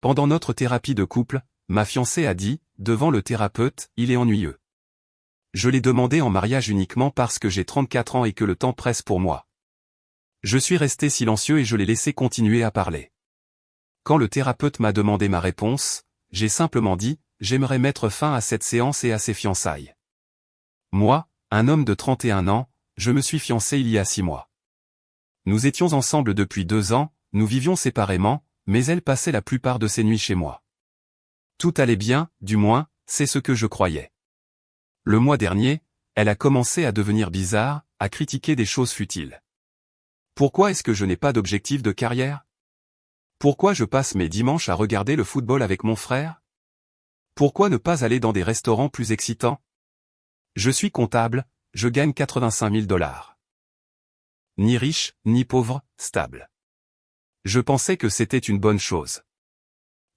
Pendant notre thérapie de couple, ma fiancée a dit, devant le thérapeute, il est ennuyeux. Je l'ai demandé en mariage uniquement parce que j'ai 34 ans et que le temps presse pour moi. Je suis resté silencieux et je l'ai laissé continuer à parler. Quand le thérapeute m'a demandé ma réponse, j'ai simplement dit, j'aimerais mettre fin à cette séance et à ces fiançailles. Moi, un homme de 31 ans, je me suis fiancé il y a 6 mois. Nous étions ensemble depuis 2 ans, nous vivions séparément, mais elle passait la plupart de ses nuits chez moi. Tout allait bien, du moins, c'est ce que je croyais. Le mois dernier, elle a commencé à devenir bizarre, à critiquer des choses futiles. Pourquoi est-ce que je n'ai pas d'objectif de carrière? Pourquoi je passe mes dimanches à regarder le football avec mon frère? Pourquoi ne pas aller dans des restaurants plus excitants? Je suis comptable, je gagne 85 000 $. Ni riche, ni pauvre, stable. Je pensais que c'était une bonne chose.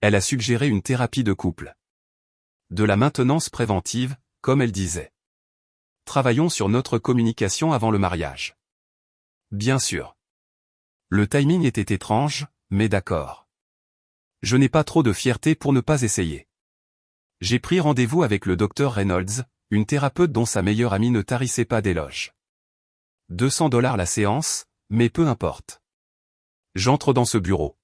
Elle a suggéré une thérapie de couple. De la maintenance préventive, comme elle disait. Travaillons sur notre communication avant le mariage. Bien sûr. Le timing était étrange, mais d'accord. Je n'ai pas trop de fierté pour ne pas essayer. J'ai pris rendez-vous avec le Dr Reynolds, une thérapeute dont sa meilleure amie ne tarissait pas d'éloges. 200 $ la séance, mais peu importe. J'entre dans ce bureau.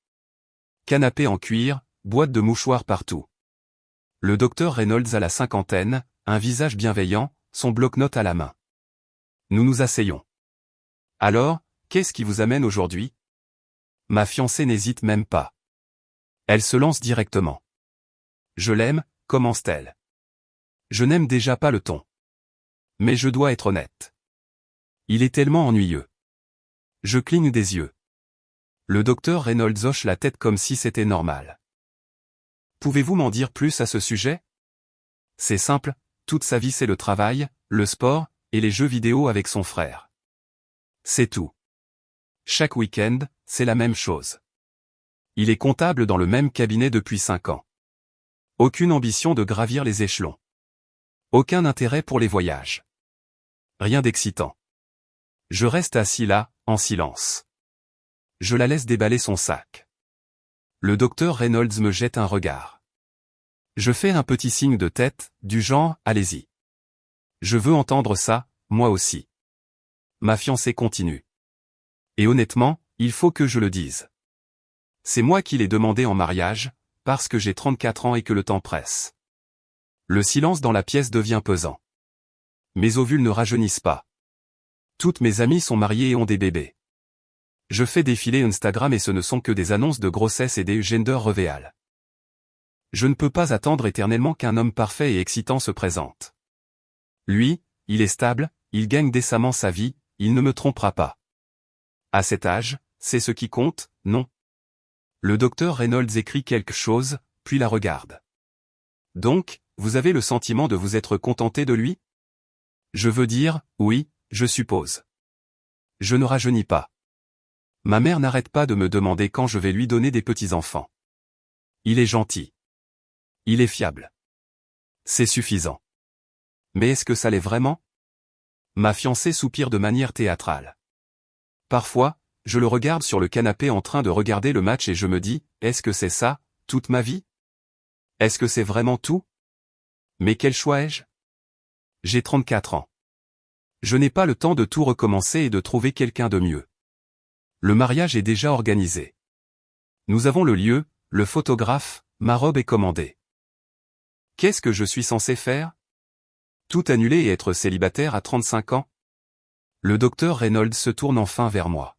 Canapé en cuir, boîte de mouchoirs partout. Le Dr Reynolds a la cinquantaine, un visage bienveillant, son bloc-notes à la main. Nous nous asseyons. Alors, qu'est-ce qui vous amène aujourd'hui? Ma fiancée n'hésite même pas. Elle se lance directement. Je l'aime, commence-t-elle. Je n'aime déjà pas le ton. Mais je dois être honnête. Il est tellement ennuyeux. Je cligne des yeux. Le docteur Reynolds hoche la tête comme si c'était normal. Pouvez-vous m'en dire plus à ce sujet? C'est simple, toute sa vie c'est le travail, le sport, et les jeux vidéo avec son frère. C'est tout. Chaque week-end, c'est la même chose. Il est comptable dans le même cabinet depuis 5 ans. Aucune ambition de gravir les échelons. Aucun intérêt pour les voyages. Rien d'excitant. Je reste assis là, en silence. Je la laisse déballer son sac. Le docteur Reynolds me jette un regard. Je fais un petit signe de tête, du genre, allez-y. Je veux entendre ça, moi aussi. Ma fiancée continue. Et honnêtement, il faut que je le dise. C'est moi qui l'ai demandé en mariage, parce que j'ai 34 ans et que le temps presse. Le silence dans la pièce devient pesant. Mes ovules ne rajeunissent pas. Toutes mes amies sont mariées et ont des bébés. Je fais défiler Instagram et ce ne sont que des annonces de grossesse et des gender reveal. Je ne peux pas attendre éternellement qu'un homme parfait et excitant se présente. Lui, il est stable, il gagne décemment sa vie, il ne me trompera pas. À cet âge, c'est ce qui compte, non? Le docteur Reynolds écrit quelque chose, puis la regarde. Donc, vous avez le sentiment de vous être contenté de lui? Je veux dire, oui, je suppose. Je ne rajeunis pas. Ma mère n'arrête pas de me demander quand je vais lui donner des petits-enfants. Il est gentil. Il est fiable. C'est suffisant. Mais est-ce que ça l'est vraiment? Ma fiancée soupire de manière théâtrale. Parfois, je le regarde sur le canapé en train de regarder le match et je me dis, est-ce que c'est ça, toute ma vie? Est-ce que c'est vraiment tout? Mais quel choix ai-je? J'ai 34 ans. Je n'ai pas le temps de tout recommencer et de trouver quelqu'un de mieux. Le mariage est déjà organisé. Nous avons le lieu, le photographe, ma robe est commandée. Qu'est-ce que je suis censé faire? Tout annuler et être célibataire à 35 ans? Le docteur Reynolds se tourne enfin vers moi.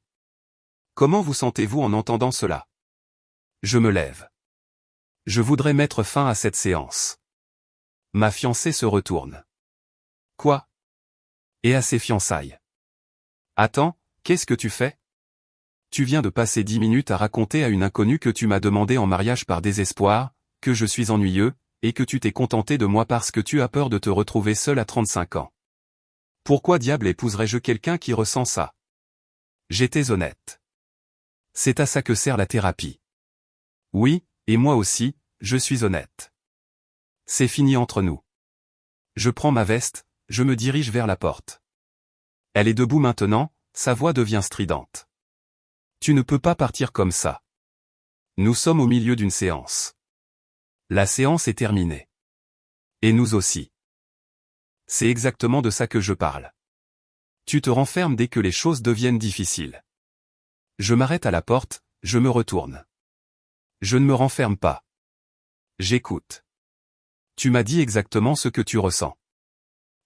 Comment vous sentez-vous en entendant cela? Je me lève. Je voudrais mettre fin à cette séance. Ma fiancée se retourne. Quoi? Et à ses fiançailles. Attends, qu'est-ce que tu fais? Tu viens de passer 10 minutes à raconter à une inconnue que tu m'as demandé en mariage par désespoir, que je suis ennuyeux, et que tu t'es contenté de moi parce que tu as peur de te retrouver seul à 35 ans. Pourquoi diable épouserais-je quelqu'un qui ressent ça? J'étais honnête. C'est à ça que sert la thérapie. Oui, et moi aussi, je suis honnête. C'est fini entre nous. Je prends ma veste, je me dirige vers la porte. Elle est debout maintenant, sa voix devient stridente. Tu ne peux pas partir comme ça. Nous sommes au milieu d'une séance. La séance est terminée. Et nous aussi. C'est exactement de ça que je parle. Tu te renfermes dès que les choses deviennent difficiles. Je m'arrête à la porte, je me retourne. Je ne me renferme pas. J'écoute. Tu m'as dit exactement ce que tu ressens.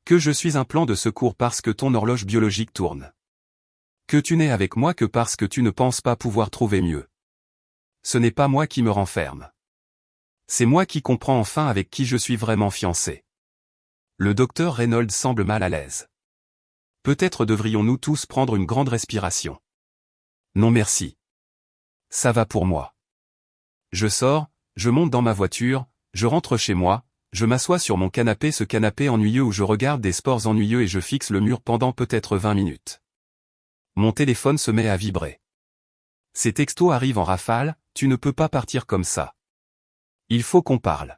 Que je suis un plan de secours parce que ton horloge biologique tourne. Que tu n'es avec moi que parce que tu ne penses pas pouvoir trouver mieux. Ce n'est pas moi qui me renferme. C'est moi qui comprends enfin avec qui je suis vraiment fiancé. Le docteur Reynolds semble mal à l'aise. Peut-être devrions-nous tous prendre une grande respiration. Non merci. Ça va pour moi. Je sors, je monte dans ma voiture, je rentre chez moi, je m'assois sur mon canapé, ce canapé ennuyeux où je regarde des sports ennuyeux et je fixe le mur pendant peut-être 20 minutes. Mon téléphone se met à vibrer. Ces textos arrivent en rafale, tu ne peux pas partir comme ça. Il faut qu'on parle.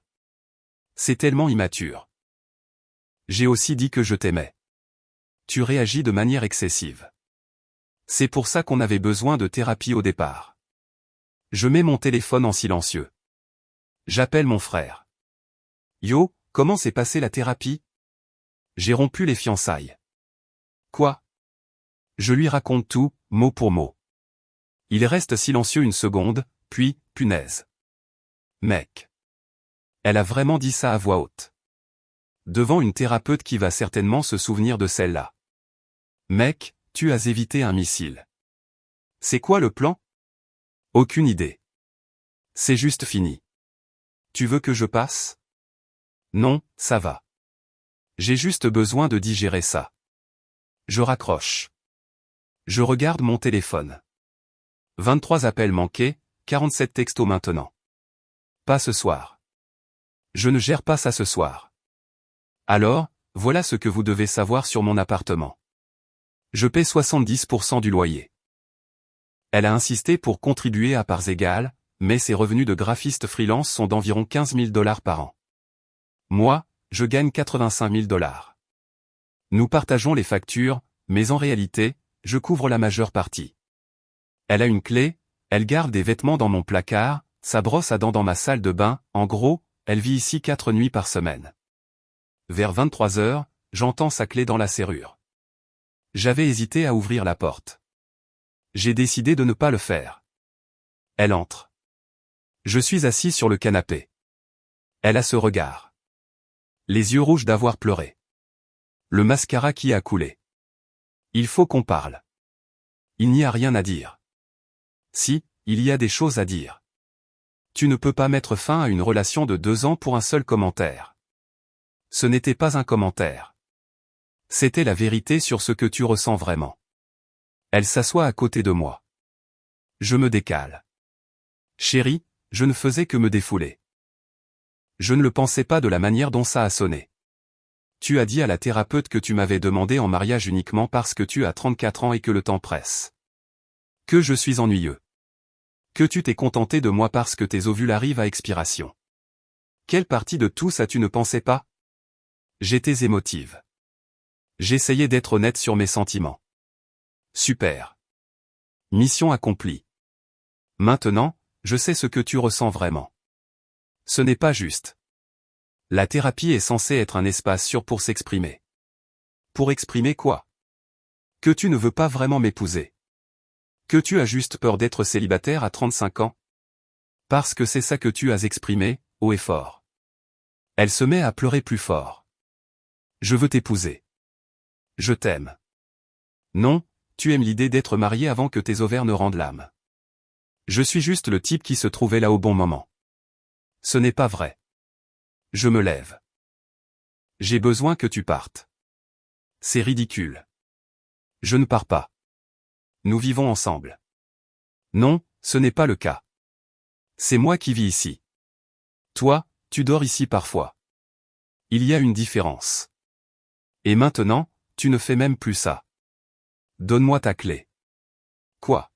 C'est tellement immature. J'ai aussi dit que je t'aimais. Tu réagis de manière excessive. C'est pour ça qu'on avait besoin de thérapie au départ. Je mets mon téléphone en silencieux. J'appelle mon frère. Yo, comment s'est passée la thérapie? J'ai rompu les fiançailles. Quoi? Je lui raconte tout, mot pour mot. Il reste silencieux une seconde, puis, punaise. Mec. Elle a vraiment dit ça à voix haute. Devant une thérapeute qui va certainement se souvenir de celle-là. Mec, tu as évité un missile. C'est quoi le plan? Aucune idée. C'est juste fini. Tu veux que je passe? Non, ça va. J'ai juste besoin de digérer ça. Je raccroche. Je regarde mon téléphone. 23 appels manqués, 47 textos maintenant. Pas ce soir. Je ne gère pas ça ce soir. Alors, voilà ce que vous devez savoir sur mon appartement. Je paie 70% du loyer. Elle a insisté pour contribuer à parts égales, mais ses revenus de graphiste freelance sont d'environ 15 000 $ par an. Moi, je gagne 85 000 $. Nous partageons les factures, mais en réalité, je couvre la majeure partie. Elle a une clé, elle garde des vêtements dans mon placard, sa brosse à dents dans ma salle de bain, en gros, elle vit ici 4 nuits par semaine. Vers 23 heures, j'entends sa clé dans la serrure. J'avais hésité à ouvrir la porte. J'ai décidé de ne pas le faire. Elle entre. Je suis assis sur le canapé. Elle a ce regard. Les yeux rouges d'avoir pleuré. Le mascara qui a coulé. Il faut qu'on parle. Il n'y a rien à dire. Si, il y a des choses à dire. Tu ne peux pas mettre fin à une relation de 2 ans pour un seul commentaire. Ce n'était pas un commentaire. C'était la vérité sur ce que tu ressens vraiment. Elle s'assoit à côté de moi. Je me décale. Chérie, je ne faisais que me défouler. Je ne le pensais pas de la manière dont ça a sonné. Tu as dit à la thérapeute que tu m'avais demandé en mariage uniquement parce que tu as 34 ans et que le temps presse. Que je suis ennuyeux. Que tu t'es contenté de moi parce que tes ovules arrivent à expiration. Quelle partie de tout ça tu ne pensais pas? J'étais émotive. J'essayais d'être honnête sur mes sentiments. Super. Mission accomplie. Maintenant, je sais ce que tu ressens vraiment. Ce n'est pas juste. La thérapie est censée être un espace sûr pour s'exprimer. Pour exprimer quoi? Que tu ne veux pas vraiment m'épouser. Que tu as juste peur d'être célibataire à 35 ans? Parce que c'est ça que tu as exprimé, haut et fort. Elle se met à pleurer plus fort. Je veux t'épouser. Je t'aime. Non, tu aimes l'idée d'être marié avant que tes ovaires ne rendent l'âme. Je suis juste le type qui se trouvait là au bon moment. Ce n'est pas vrai. Je me lève. J'ai besoin que tu partes. C'est ridicule. Je ne pars pas. Nous vivons ensemble. Non, ce n'est pas le cas. C'est moi qui vis ici. Toi, tu dors ici parfois. Il y a une différence. Et maintenant, tu ne fais même plus ça. Donne-moi ta clé. Quoi?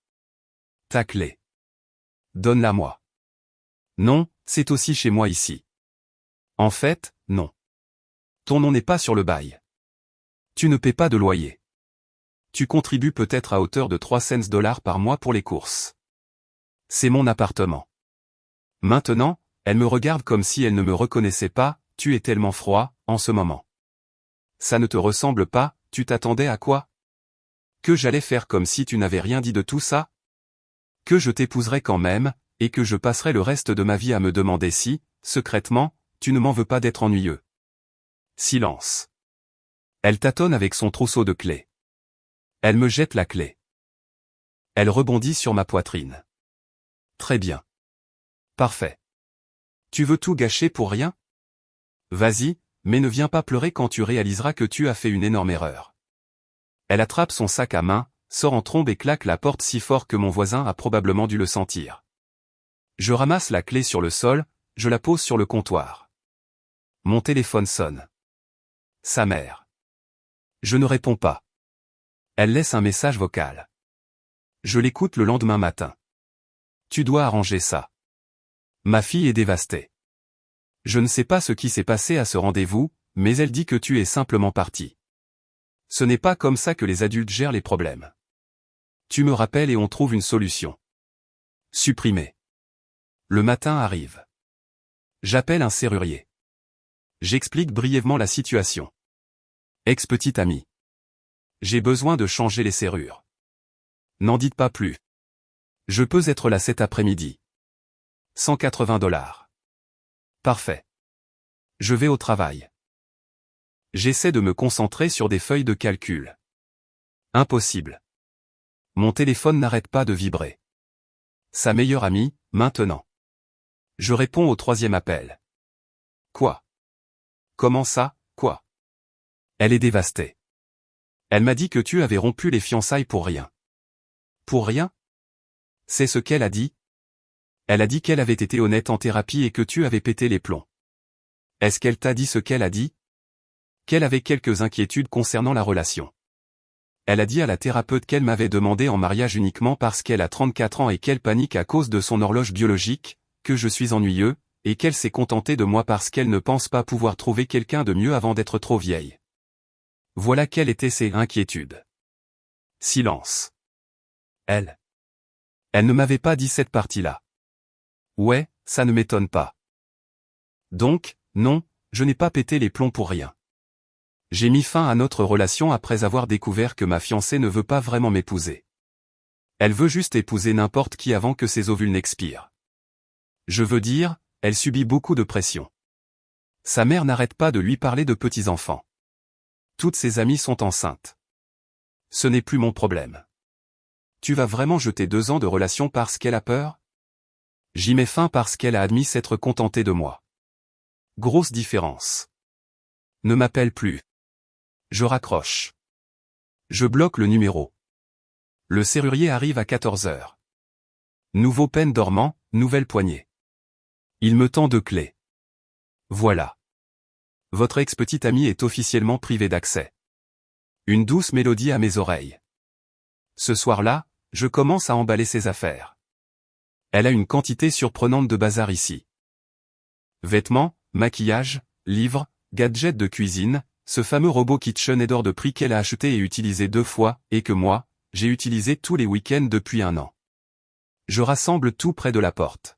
Ta clé. Donne-la-moi. Non, c'est aussi chez moi ici. En fait, non. Ton nom n'est pas sur le bail. Tu ne paies pas de loyer. Tu contribues peut-être à hauteur de 3 cents $ par mois pour les courses. C'est mon appartement. Maintenant, elle me regarde comme si elle ne me reconnaissait pas, tu es tellement froid, en ce moment. Ça ne te ressemble pas, tu t'attendais à quoi? Que j'allais faire comme si tu n'avais rien dit de tout ça? Que je t'épouserais quand même, et que je passerais le reste de ma vie à me demander si, secrètement, tu ne m'en veux pas d'être ennuyeux. Silence. Elle tâtonne avec son trousseau de clés. Elle me jette la clé. Elle rebondit sur ma poitrine. Très bien. Parfait. Tu veux tout gâcher pour rien? Vas-y, mais ne viens pas pleurer quand tu réaliseras que tu as fait une énorme erreur. Elle attrape son sac à main, sort en trombe et claque la porte si fort que mon voisin a probablement dû le sentir. Je ramasse la clé sur le sol, je la pose sur le comptoir. Mon téléphone sonne. Sa mère. Je ne réponds pas. Elle laisse un message vocal. Je l'écoute le lendemain matin. Tu dois arranger ça. Ma fille est dévastée. Je ne sais pas ce qui s'est passé à ce rendez-vous, mais elle dit que tu es simplement parti. Ce n'est pas comme ça que les adultes gèrent les problèmes. Tu me rappelles et on trouve une solution. Supprimer. Le matin arrive. J'appelle un serrurier. J'explique brièvement la situation. Ex-petite amie. J'ai besoin de changer les serrures. N'en dites pas plus. Je peux être là cet après-midi. 180 $. Parfait. Je vais au travail. J'essaie de me concentrer sur des feuilles de calcul. Impossible. Mon téléphone n'arrête pas de vibrer. Sa meilleure amie, maintenant. Je réponds au troisième appel. Quoi? Comment ça, quoi? Elle est dévastée. Elle m'a dit que tu avais rompu les fiançailles pour rien. Pour rien? C'est ce qu'elle a dit? Elle a dit qu'elle avait été honnête en thérapie et que tu avais pété les plombs. Est-ce qu'elle t'a dit ce qu'elle a dit? Qu'elle avait quelques inquiétudes concernant la relation. Elle a dit à la thérapeute qu'elle m'avait demandé en mariage uniquement parce qu'elle a 34 ans et qu'elle panique à cause de son horloge biologique, que je suis ennuyeux, et qu'elle s'est contentée de moi parce qu'elle ne pense pas pouvoir trouver quelqu'un de mieux avant d'être trop vieille. Voilà quelles étaient ses inquiétudes. Silence. Elle ne m'avait pas dit cette partie-là. Ouais, ça ne m'étonne pas. Donc, non, je n'ai pas pété les plombs pour rien. J'ai mis fin à notre relation après avoir découvert que ma fiancée ne veut pas vraiment m'épouser. Elle veut juste épouser n'importe qui avant que ses ovules n'expirent. Je veux dire, elle subit beaucoup de pression. Sa mère n'arrête pas de lui parler de petits-enfants. Toutes ses amies sont enceintes. Ce n'est plus mon problème. Tu vas vraiment jeter 2 ans de relation parce qu'elle a peur? J'y mets fin parce qu'elle a admis s'être contentée de moi. Grosse différence. Ne m'appelle plus. Je raccroche. Je bloque le numéro. Le serrurier arrive à 14 heures. Nouveau peine dormant, nouvelle poignée. Il me tend 2 clés. Voilà. Votre ex-petite amie est officiellement privée d'accès. Une douce mélodie à mes oreilles. Ce soir-là, je commence à emballer ses affaires. Elle a une quantité surprenante de bazar ici. Vêtements, maquillage, livres, gadgets de cuisine, ce fameux robot KitchenAid hors de prix qu'elle a acheté et utilisé 2 fois, et que moi, j'ai utilisé tous les week-ends depuis 1 an. Je rassemble tout près de la porte.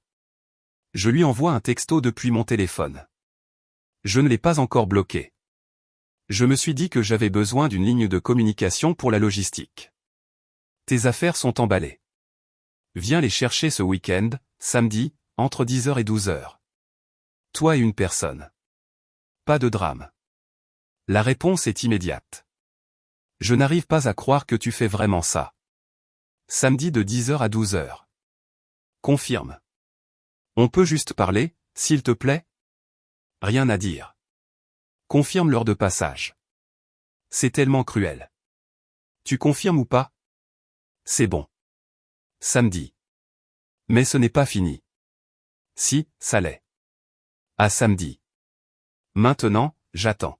Je lui envoie un texto depuis mon téléphone. Je ne l'ai pas encore bloqué. Je me suis dit que j'avais besoin d'une ligne de communication pour la logistique. Tes affaires sont emballées. Viens les chercher ce week-end, samedi, entre 10h et 12h. Toi et une personne. Pas de drame. La réponse est immédiate. Je n'arrive pas à croire que tu fais vraiment ça. Samedi de 10h à 12h. Confirme. On peut juste parler, s'il te plaît? Rien à dire. Confirme l'heure de passage. C'est tellement cruel. Tu confirmes ou pas? C'est bon. Samedi. Mais ce n'est pas fini. Si, ça l'est. À samedi. Maintenant, j'attends.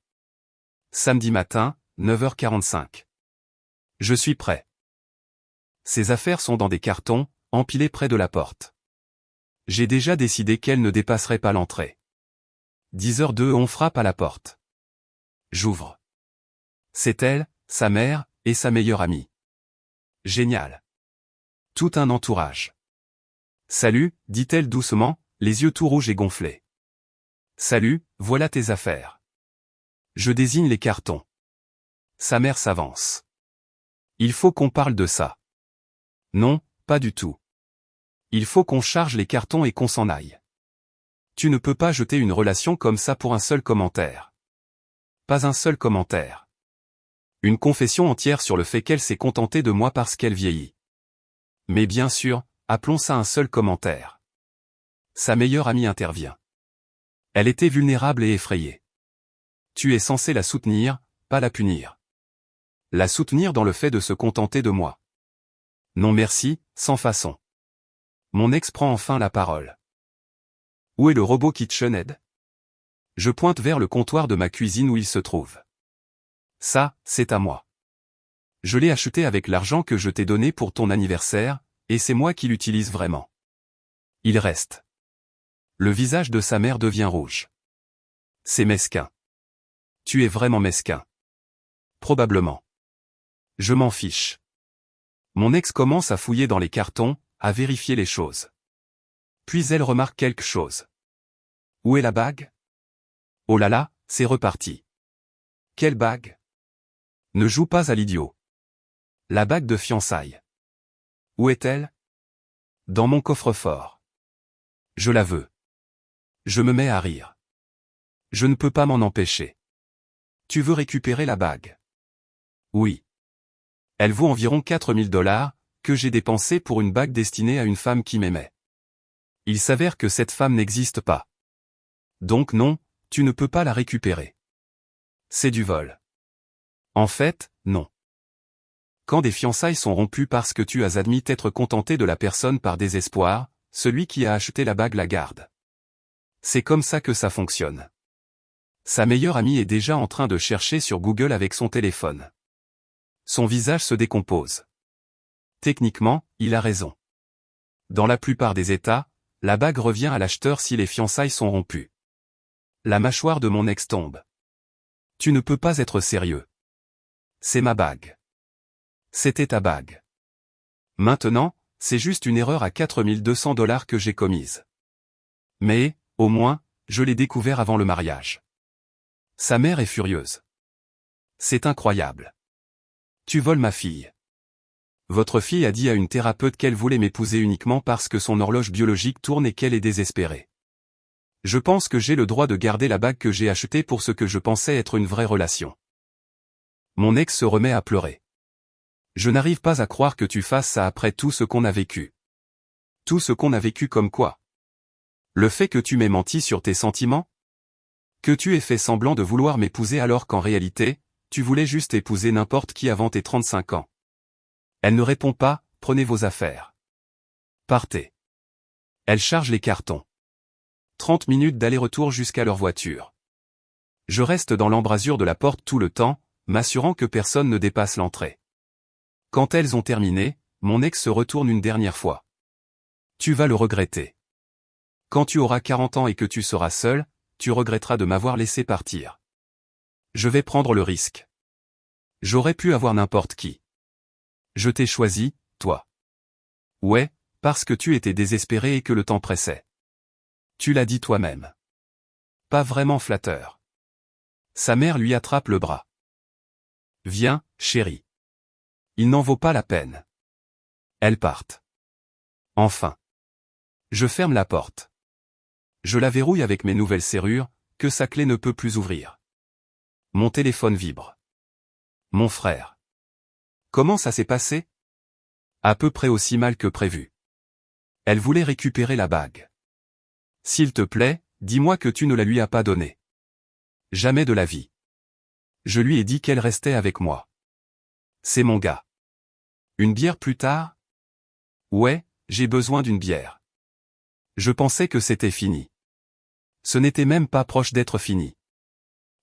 Samedi matin, 9h45. Je suis prêt. Ses affaires sont dans des cartons, empilés près de la porte. J'ai déjà décidé qu'elle ne dépasserait pas l'entrée. 10h02 on frappe à la porte. J'ouvre. C'est elle, sa mère, et sa meilleure amie. Génial. Tout un entourage. Salut, dit-elle doucement, les yeux tout rouges et gonflés. Salut, voilà tes affaires. Je désigne les cartons. Sa mère s'avance. Il faut qu'on parle de ça. Non, pas du tout. Il faut qu'on charge les cartons et qu'on s'en aille. Tu ne peux pas jeter une relation comme ça pour un seul commentaire. Pas un seul commentaire. Une confession entière sur le fait qu'elle s'est contentée de moi parce qu'elle vieillit. Mais bien sûr, appelons ça un seul commentaire. Sa meilleure amie intervient. Elle était vulnérable et effrayée. Tu es censé la soutenir, pas la punir. La soutenir dans le fait de se contenter de moi. Non merci, sans façon. Mon ex prend enfin la parole. Où est le robot KitchenAid? Je pointe vers le comptoir de ma cuisine où il se trouve. Ça, c'est à moi. Je l'ai acheté avec l'argent que je t'ai donné pour ton anniversaire, et c'est moi qui l'utilise vraiment. Il reste. Le visage de sa mère devient rouge. C'est mesquin. Tu es vraiment mesquin. Probablement. Je m'en fiche. Mon ex commence à fouiller dans les cartons, à vérifier les choses. Puis elle remarque quelque chose. Où est la bague? Oh là là, c'est reparti. Quelle bague? Ne joue pas à l'idiot. La bague de fiançailles. Où est-elle? Dans mon coffre-fort. Je la veux. Je me mets à rire. Je ne peux pas m'en empêcher. Tu veux récupérer la bague? Oui. Elle vaut environ 4000 $, que j'ai dépensé pour une bague destinée à une femme qui m'aimait. Il s'avère que cette femme n'existe pas. Donc non, tu ne peux pas la récupérer. C'est du vol. En fait, non. Quand des fiançailles sont rompues parce que tu as admis t'être contenté de la personne par désespoir, celui qui a acheté la bague la garde. C'est comme ça que ça fonctionne. Sa meilleure amie est déjà en train de chercher sur Google avec son téléphone. Son visage se décompose. Techniquement, il a raison. Dans la plupart des États, la bague revient à l'acheteur si les fiançailles sont rompues. La mâchoire de mon ex tombe. Tu ne peux pas être sérieux. C'est ma bague. C'était ta bague. Maintenant, c'est juste une erreur à 4200 $ que j'ai commise. Mais, au moins, je l'ai découvert avant le mariage. Sa mère est furieuse. C'est incroyable. Tu voles ma fille. Votre fille a dit à une thérapeute qu'elle voulait m'épouser uniquement parce que son horloge biologique tourne et qu'elle est désespérée. Je pense que j'ai le droit de garder la bague que j'ai achetée pour ce que je pensais être une vraie relation. Mon ex se remet à pleurer. Je n'arrive pas à croire que tu fasses ça après tout ce qu'on a vécu. Tout ce qu'on a vécu comme quoi? Le fait que tu m'aies menti sur tes sentiments? Que tu aies fait semblant de vouloir m'épouser alors qu'en réalité, tu voulais juste épouser n'importe qui avant tes 35 ans. Elle ne répond pas, prenez vos affaires. Partez. Elle charge les cartons. 30 minutes d'aller-retour jusqu'à leur voiture. Je reste dans l'embrasure de la porte tout le temps, m'assurant que personne ne dépasse l'entrée. Quand elles ont terminé, mon ex se retourne une dernière fois. Tu vas le regretter. Quand tu auras 40 ans et que tu seras seul, tu regretteras de m'avoir laissé partir. Je vais prendre le risque. J'aurais pu avoir n'importe qui. Je t'ai choisi, toi. Ouais, parce que tu étais désespéré et que le temps pressait. Tu l'as dit toi-même. Pas vraiment flatteur. Sa mère lui attrape le bras. Viens, chérie. Il n'en vaut pas la peine. Elles partent. Enfin. Je ferme la porte. Je la verrouille avec mes nouvelles serrures, que sa clé ne peut plus ouvrir. Mon téléphone vibre. Mon frère. Comment ça s'est passé? À peu près aussi mal que prévu. Elle voulait récupérer la bague. S'il te plaît, dis-moi que tu ne la lui as pas donnée. Jamais de la vie. Je lui ai dit qu'elle restait avec moi. C'est mon gars. Une bière plus tard? Ouais, j'ai besoin d'une bière. Je pensais que c'était fini. Ce n'était même pas proche d'être fini.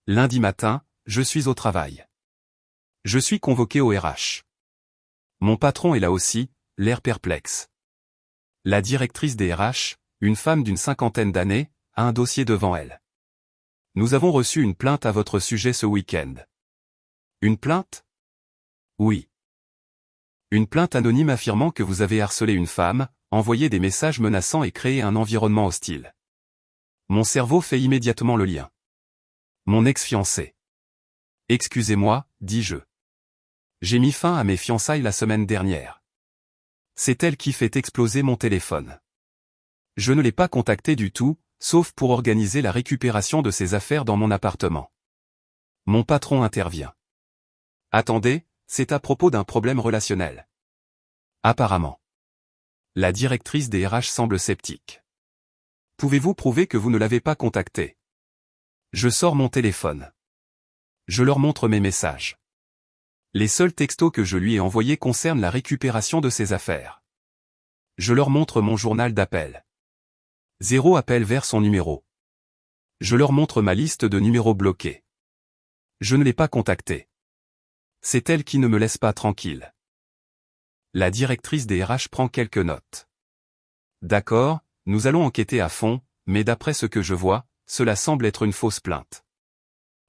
Lundi matin, je suis au travail. Je suis convoqué au RH. Mon patron est là aussi, l'air perplexe. La directrice des RH, une femme d'une 50aine d'années, a un dossier devant elle. Nous avons reçu une plainte à votre sujet ce week-end. Une plainte? Oui. Une plainte anonyme affirmant que vous avez harcelé une femme, envoyer des messages menaçants et créer un environnement hostile. Mon cerveau fait immédiatement le lien. Mon ex-fiancé. Excusez-moi, dis-je. J'ai mis fin à mes fiançailles la semaine dernière. C'est elle qui fait exploser mon téléphone. Je ne l'ai pas contactée du tout, sauf pour organiser la récupération de ses affaires dans mon appartement. Mon patron intervient. Attendez, c'est à propos d'un problème relationnel. Apparemment. La directrice des RH semble sceptique. Pouvez-vous prouver que vous ne l'avez pas contactée? Je sors mon téléphone. Je leur montre mes messages. Les seuls textos que je lui ai envoyés concernent la récupération de ses affaires. Je leur montre mon journal d'appel. 0 appel vers son numéro. Je leur montre ma liste de numéros bloqués. Je ne l'ai pas contactée. C'est elle qui ne me laisse pas tranquille. La directrice des RH prend quelques notes. D'accord, nous allons enquêter à fond, mais d'après ce que je vois, cela semble être une fausse plainte.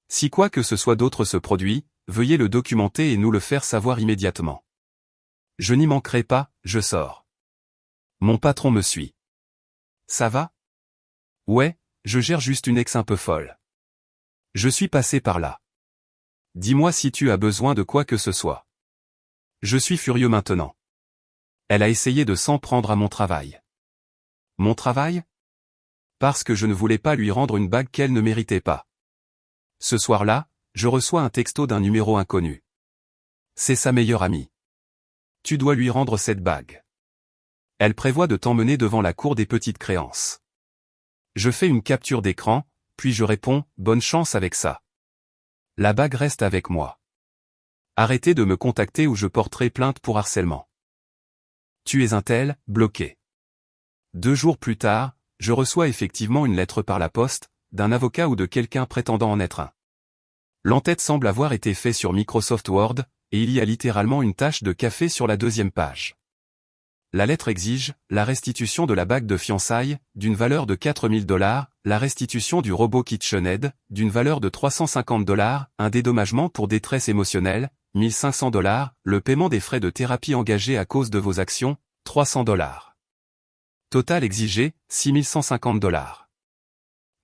Si quoi que ce soit d'autre se produit, veuillez le documenter et nous le faire savoir immédiatement. Je n'y manquerai pas, je sors. Mon patron me suit. Ça va? Ouais, je gère juste une ex un peu folle. Je suis passé par là. Dis-moi si tu as besoin de quoi que ce soit. Je suis furieux maintenant. Elle a essayé de s'en prendre à mon travail. Mon travail? Parce que je ne voulais pas lui rendre une bague qu'elle ne méritait pas. Ce soir-là, je reçois un texto d'un numéro inconnu. C'est sa meilleure amie. Tu dois lui rendre cette bague. Elle prévoit de t'emmener devant la cour des petites créances. Je fais une capture d'écran, puis je réponds, bonne chance avec ça. La bague reste avec moi. Arrêtez de me contacter ou je porterai plainte pour harcèlement. Tu es un tel, bloqué. 2 jours plus tard, je reçois effectivement une lettre par la poste, d'un avocat ou de quelqu'un prétendant en être un. L'entête semble avoir été faite sur Microsoft Word, et il y a littéralement une tache de café sur la 2e page. La lettre exige la restitution de la bague de fiançailles, d'une valeur de $4000, la restitution du robot KitchenAid, d'une valeur de $350, un dédommagement pour détresse émotionnelle, $1500, le paiement des frais de thérapie engagés à cause de vos actions, $300. Total exigé, $6150.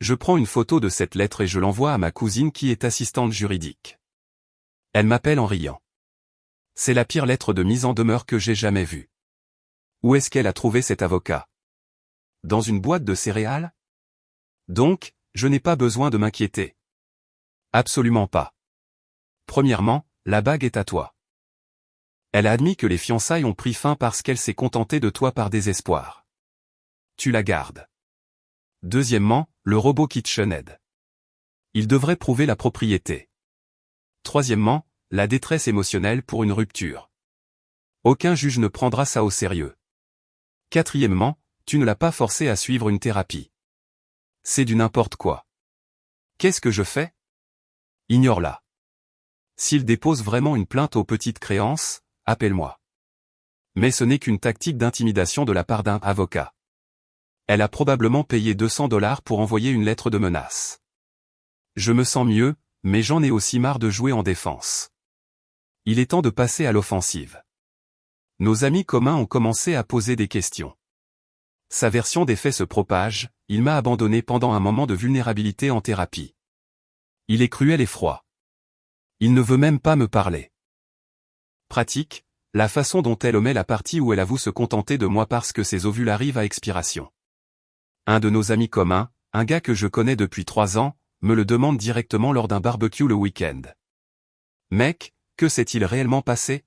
Je prends une photo de cette lettre et je l'envoie à ma cousine qui est assistante juridique. Elle m'appelle en riant. C'est la pire lettre de mise en demeure que j'ai jamais vue. Où est-ce qu'elle a trouvé cet avocat? Dans une boîte de céréales? Donc, je n'ai pas besoin de m'inquiéter. Absolument pas. Premièrement, la bague est à toi. Elle a admis que les fiançailles ont pris fin parce qu'elle s'est contentée de toi par désespoir. Tu la gardes. Deuxièmement, le robot KitchenAid. Il devrait prouver la propriété. Troisièmement, la détresse émotionnelle pour une rupture. Aucun juge ne prendra ça au sérieux. Quatrièmement, tu ne l'as pas forcé à suivre une thérapie. C'est du n'importe quoi. Qu'est-ce que je fais? Ignore-la. S'il dépose vraiment une plainte aux petites créances, appelle-moi. Mais ce n'est qu'une tactique d'intimidation de la part d'un avocat. Elle a probablement payé $200 pour envoyer une lettre de menace. Je me sens mieux, mais j'en ai aussi marre de jouer en défense. Il est temps de passer à l'offensive. Nos amis communs ont commencé à poser des questions. Sa version des faits se propage, il m'a abandonné pendant un moment de vulnérabilité en thérapie. Il est cruel et froid. Il ne veut même pas me parler. Pratique, la façon dont elle omet la partie où elle avoue se contenter de moi parce que ses ovules arrivent à expiration. Un de nos amis communs, un gars que je connais depuis 3 ans, me le demande directement lors d'un barbecue le week-end. Mec, que s'est-il réellement passé?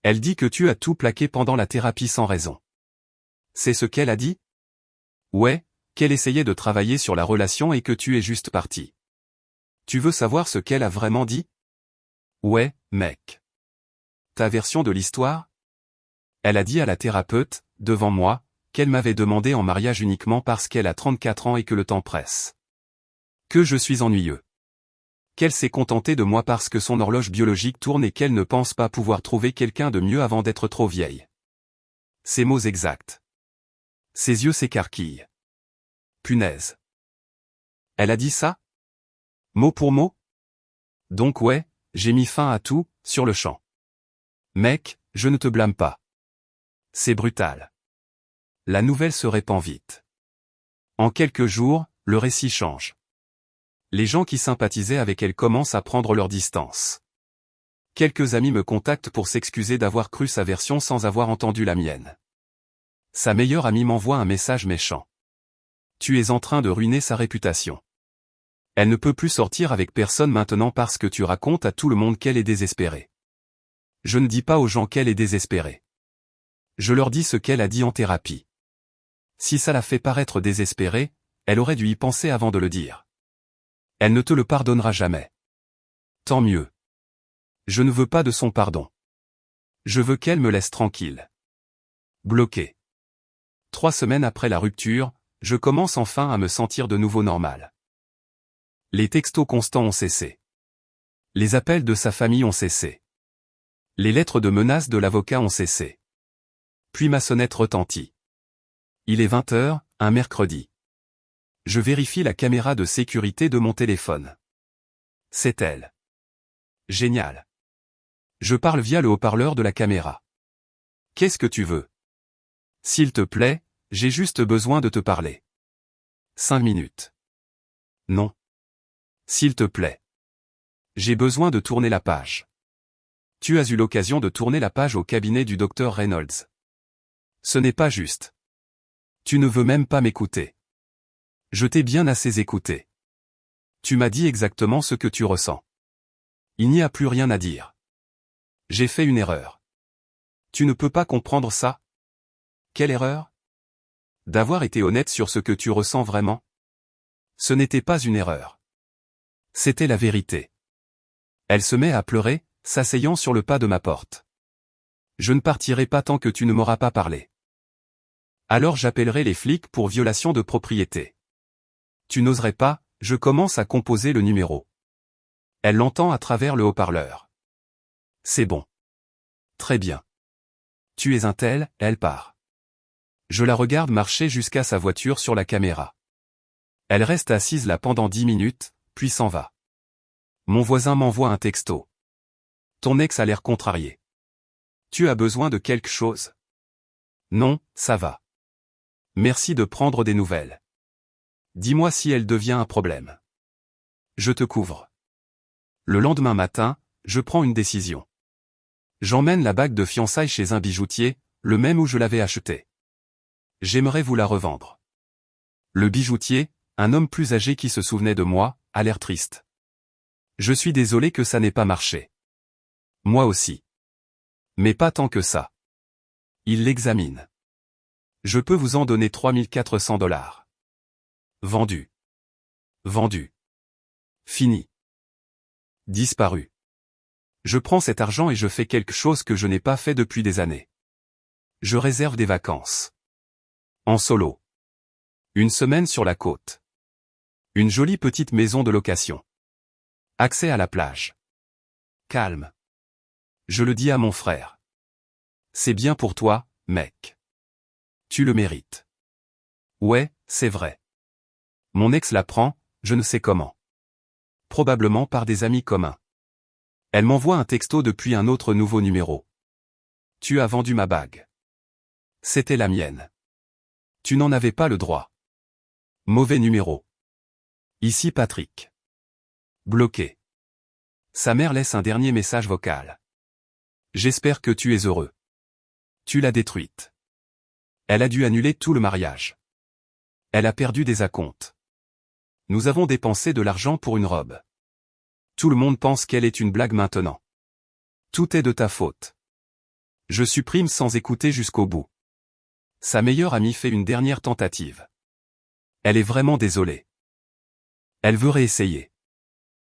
Elle dit que tu as tout plaqué pendant la thérapie sans raison. C'est ce qu'elle a dit? Ouais, qu'elle essayait de travailler sur la relation et que tu es juste parti. Tu veux savoir ce qu'elle a vraiment dit? Ouais, mec. Ta version de l'histoire? Elle a dit à la thérapeute, devant moi, qu'elle m'avait demandé en mariage uniquement parce qu'elle a 34 ans et que le temps presse. Que je suis ennuyeux. Qu'elle s'est contentée de moi parce que son horloge biologique tourne et qu'elle ne pense pas pouvoir trouver quelqu'un de mieux avant d'être trop vieille. Ses mots exacts. Ses yeux s'écarquillent. Punaise. Elle a dit ça? Mot pour mot? Donc ouais, j'ai mis fin à tout, sur le champ. Mec, je ne te blâme pas. C'est brutal. la nouvelle se répand vite. En quelques jours, le récit change. Les gens qui sympathisaient avec elle commencent à prendre leur distance. Quelques amis me contactent pour s'excuser d'avoir cru sa version sans avoir entendu la mienne. Sa meilleure amie m'envoie un message méchant. Tu es en train de ruiner sa réputation. Elle ne peut plus sortir avec personne maintenant parce que tu racontes à tout le monde qu'elle est désespérée. Je ne dis pas aux gens qu'elle est désespérée. Je leur dis ce qu'elle a dit en thérapie. Si ça la fait paraître désespérée, elle aurait dû y penser avant de le dire. Elle ne te le pardonnera jamais. Tant mieux. Je ne veux pas de son pardon. Je veux qu'elle me laisse tranquille. Bloqué. 3 semaines après la rupture, je commence enfin à me sentir de nouveau normal. Les textos constants ont cessé. Les appels de sa famille ont cessé. Les lettres de menaces de l'avocat ont cessé. Puis ma sonnette retentit. Il est 20h, un mercredi. Je vérifie la caméra de sécurité de mon téléphone. C'est elle. Génial. Je parle via le haut-parleur de la caméra. Qu'est-ce que tu veux? S'il te plaît, j'ai juste besoin de te parler. 5 minutes. Non. S'il te plaît. J'ai besoin de tourner la page. Tu as eu l'occasion de tourner la page au cabinet du docteur Reynolds. Ce n'est pas juste. Tu ne veux même pas m'écouter. Je t'ai bien assez écouté. Tu m'as dit exactement ce que tu ressens. Il n'y a plus rien à dire. J'ai fait une erreur. Tu ne peux pas comprendre ça? Quelle erreur? D'avoir été honnête sur ce que tu ressens vraiment? Ce n'était pas une erreur. C'était la vérité. Elle se met à pleurer, s'asseyant sur le pas de ma porte. Je ne partirai pas tant que tu ne m'auras pas parlé. Alors j'appellerai les flics pour violation de propriété. Tu n'oserais pas, je commence à composer le numéro. Elle l'entend à travers le haut-parleur. C'est bon. Très bien. Tu es un tel, elle part. Je la regarde marcher jusqu'à sa voiture sur la caméra. Elle reste assise là pendant 10 minutes, puis s'en va. Mon voisin m'envoie un texto. Ton ex a l'air contrarié. Tu as besoin de quelque chose? Non, ça va. Merci de prendre des nouvelles. Dis-moi si elle devient un problème. Je te couvre. Le lendemain matin, je prends une décision. J'emmène la bague de fiançailles chez un bijoutier, le même où je l'avais achetée. J'aimerais vous la revendre. Le bijoutier, un homme plus âgé qui se souvenait de moi, a l'air triste. Je suis désolé que ça n'ait pas marché. Moi aussi. Mais pas tant que ça. Il l'examine. Je peux vous en donner 3400 $. Vendu. Vendu. Fini. Disparu. Je prends cet argent et je fais quelque chose que je n'ai pas fait depuis des années. Je réserve des vacances. En solo. Une semaine sur la côte. Une jolie petite maison de location. Accès à la plage. Calme. Je le dis à mon frère. C'est bien pour toi, mec. Tu le mérites. Ouais, c'est vrai. Mon ex l'apprend, je ne sais comment. Probablement par des amis communs. Elle m'envoie un texto depuis un autre nouveau numéro. Tu as vendu ma bague. C'était la mienne. Tu n'en avais pas le droit. Mauvais numéro. Ici Patrick. Bloqué. Sa mère laisse un dernier message vocal. J'espère que tu es heureux. Tu l'as détruite. Elle a dû annuler tout le mariage. Elle a perdu des acomptes. Nous avons dépensé de l'argent pour une robe. Tout le monde pense qu'elle est une blague maintenant. Tout est de ta faute. Je supprime sans écouter jusqu'au bout. Sa meilleure amie fait une dernière tentative. Elle est vraiment désolée. Elle veut réessayer.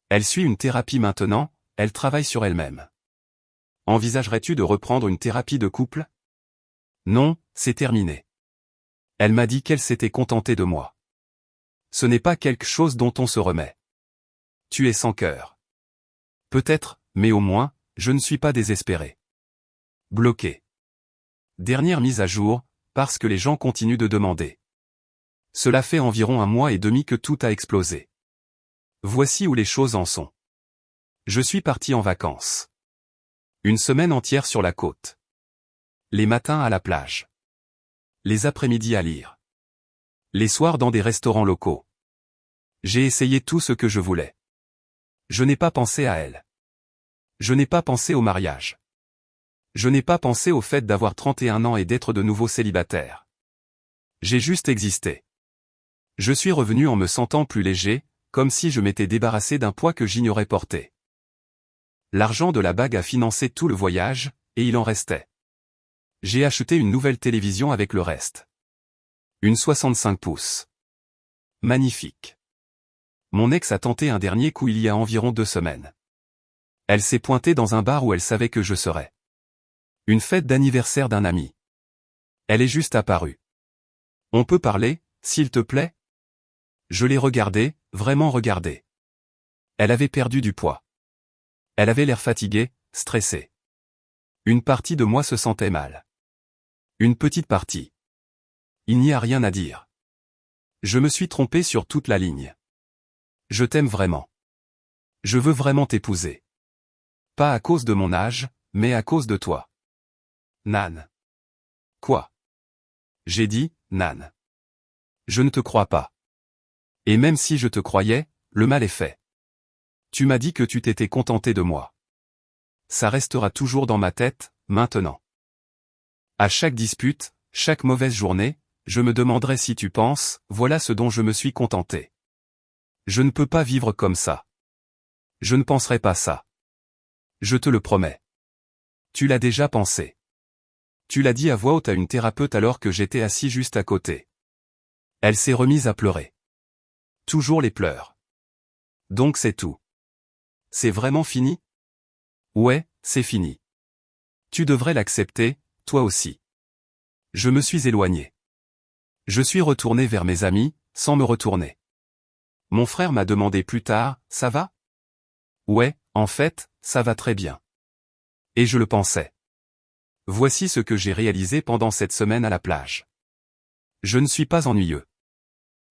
Elle suit une thérapie maintenant, elle travaille sur elle-même. Envisagerais-tu de reprendre une thérapie de couple? Non, c'est terminé. Elle m'a dit qu'elle s'était contentée de moi. Ce n'est pas quelque chose dont on se remet. Tu es sans cœur. Peut-être, mais au moins, je ne suis pas désespéré. Bloqué. Dernière mise à jour, parce que les gens continuent de demander. Cela fait environ 1 mois et demi que tout a explosé. Voici où les choses en sont. Je suis parti en vacances. Une semaine entière sur la côte. Les matins à la plage. les après-midi à lire. Les soirs dans des restaurants locaux. J'ai essayé tout ce que je voulais. Je n'ai pas pensé à elle. Je n'ai pas pensé au mariage. Je n'ai pas pensé au fait d'avoir 31 ans et d'être de nouveau célibataire. J'ai juste existé. Je suis revenu en me sentant plus léger, comme si je m'étais débarrassé d'un poids que j'ignorais porter. L'argent de la bague a financé tout le voyage, et il en restait. J'ai acheté une nouvelle télévision avec le reste. Une 65 pouces. Magnifique. Mon ex a tenté un dernier coup il y a environ 2 semaines. Elle s'est pointée dans un bar où elle savait que je serais. Une fête d'anniversaire d'un ami. Elle est juste apparue. On peut parler, s'il te plaît? Je l'ai regardée, vraiment regardée. Elle avait perdu du poids. Elle avait l'air fatiguée, stressée. Une partie de moi se sentait mal. Une petite partie. Il n'y a rien à dire. Je me suis trompé sur toute la ligne. Je t'aime vraiment. Je veux vraiment t'épouser. Pas à cause de mon âge, mais à cause de toi. Nan. Quoi? J'ai dit, Nan. Je ne te crois pas. Et même si je te croyais, le mal est fait. Tu m'as dit que tu t'étais contenté de moi. Ça restera toujours dans ma tête, maintenant. À chaque dispute, chaque mauvaise journée, je me demanderai si tu penses, voilà ce dont je me suis contenté. Je ne peux pas vivre comme ça. Je ne penserai pas ça. Je te le promets. Tu l'as déjà pensé. Tu l'as dit à voix haute à une thérapeute alors que j'étais assis juste à côté. Elle s'est remise à pleurer. Toujours les pleurs. Donc c'est tout. C'est vraiment fini? Ouais, c'est fini. Tu devrais l'accepter, toi aussi. Je me suis éloigné. Je suis retourné vers mes amis, sans me retourner. Mon frère m'a demandé plus tard, ça va? Ouais, en fait, ça va très bien. Et je le pensais. Voici ce que j'ai réalisé pendant cette semaine à la plage. Je ne suis pas ennuyeux.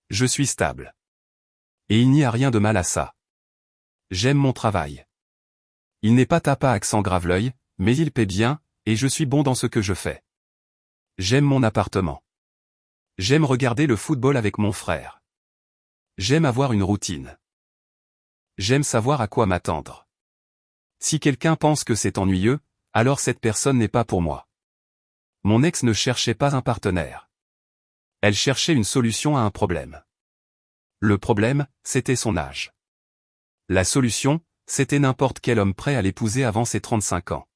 Je suis stable. Et il n'y a rien de mal à ça. J'aime mon travail. Il n'est pas tapa accent Graveleuil, mais il paie bien, et je suis bon dans ce que je fais. J'aime mon appartement. J'aime regarder le football avec mon frère. J'aime avoir une routine. J'aime savoir à quoi m'attendre. Si quelqu'un pense que c'est ennuyeux, alors cette personne n'est pas pour moi. Mon ex ne cherchait pas un partenaire. Elle cherchait une solution à un problème. Le problème, c'était son âge. La solution, c'était n'importe quel homme prêt à l'épouser avant ses 35 ans.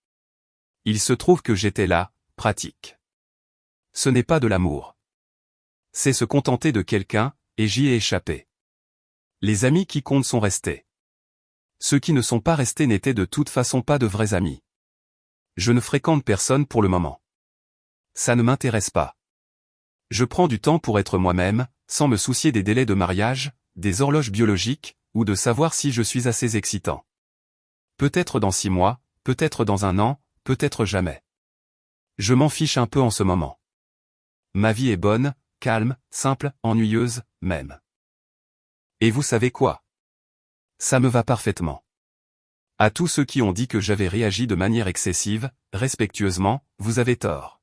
Il se trouve que j'étais là, pratique. Ce n'est pas de l'amour. C'est se contenter de quelqu'un, et j'y ai échappé. Les amis qui comptent sont restés. Ceux qui ne sont pas restés n'étaient de toute façon pas de vrais amis. Je ne fréquente personne pour le moment. Ça ne m'intéresse pas. Je prends du temps pour être moi-même, sans me soucier des délais de mariage, des horloges biologiques, ou de savoir si je suis assez excitant. Peut-être dans 6 mois, peut-être dans 1 an, peut-être jamais. Je m'en fiche un peu en ce moment. Ma vie est bonne, calme, simple, ennuyeuse, même. Et vous savez quoi? Ça me va parfaitement. À tous ceux qui ont dit que j'avais réagi de manière excessive, respectueusement, vous avez tort.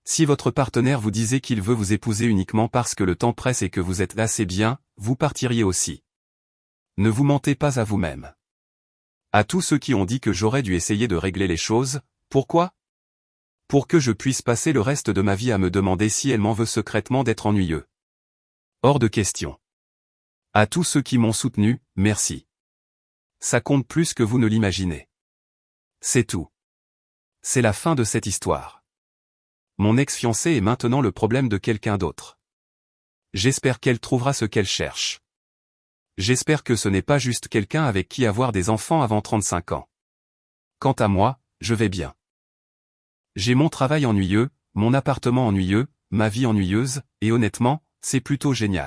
Si votre partenaire vous disait qu'il veut vous épouser uniquement parce que le temps presse et que vous êtes assez bien, vous partiriez aussi. Ne vous mentez pas à vous-même. À tous ceux qui ont dit que j'aurais dû essayer de régler les choses, pourquoi? Pour que je puisse passer le reste de ma vie à me demander si elle m'en veut secrètement d'être ennuyeux. Hors de question. À tous ceux qui m'ont soutenu, merci. Ça compte plus que vous ne l'imaginez. C'est tout. C'est la fin de cette histoire. Mon ex-fiancée est maintenant le problème de quelqu'un d'autre. J'espère qu'elle trouvera ce qu'elle cherche. J'espère que ce n'est pas juste quelqu'un avec qui avoir des enfants avant 35 ans. Quant à moi, je vais bien. J'ai mon travail ennuyeux, mon appartement ennuyeux, ma vie ennuyeuse, et honnêtement, c'est plutôt génial.